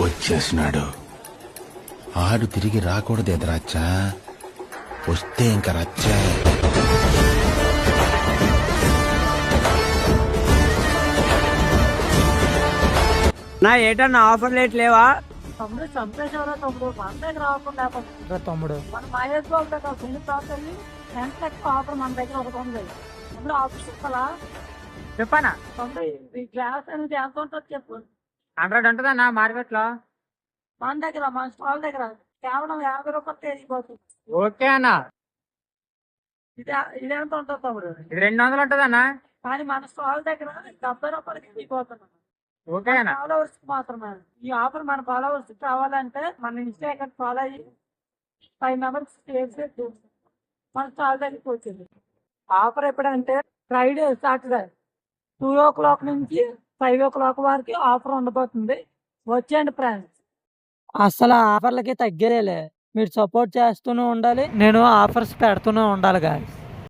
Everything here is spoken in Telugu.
వచ్చేసినాడు. ఆడు తిరిగి రాకూడదు ఎదరచ్చా, వస్తే ఇంక రచ్చా. నా ఏటన్నా ఆఫర్ లేట్ లేవా? తమ్ముడు చంపేసేవారా తమ్ముడు? మన దగ్గర రాకుండా తమ్ముడు మన మహేష్ బాబు దగ్గర ఫుల్ తాతల్ని ఎంత ఎక్కువ ఆఫర్ మన దగ్గర ఒకటి ఉంది. తమ్ముడు ఆఫర్ చెప్పాలా? చెప్పనా? తమ్ముడు ఈ గ్లాస్ అనేది ఎంత ఉంటుంది చెప్పు. 100 ఉంటుందన్నా మార్కెట్ లో. మన దగ్గర మన స్టాల్ దగ్గర కేవలం 50 రూపాయలు తెగిపోతుంది. ఓకే అన్నా, ఇది ఎంత ఉంటుంది తమ్ముడు? ఇది 200 ఉంటుందన్నా. కానీ మన స్టాల్ దగ్గర 70 రూపాయలకి దిగిపోతున్నాం. ఓకే అన్నా. ఫాలోవర్స్ మాత్రమే ఈ ఆఫర్. మన ఫాలోవర్స్ కావాలంటే మన ఇన్స్టాగ్రామ్ ఫాలో అయ్యి 5 మెంబర్స్ చేసి మన స్టాల్ దగ్గరికి వచ్చింది. ఆఫర్ ఎప్పుడంటే ఫ్రైడే సాటర్డే 2 o'clock నుంచి 5 o'clock వరకు ఆఫర్ ఉండబోతుంది. వచ్చేయండి ఫ్రెండ్స్. అసలు ఆఫర్లకి తగ్గేదేలే. మీరు సపోర్ట్ చేస్తూనే ఉండాలి, నేను ఆఫర్స్ పెడుతూనే ఉండాలి గాయ్స్.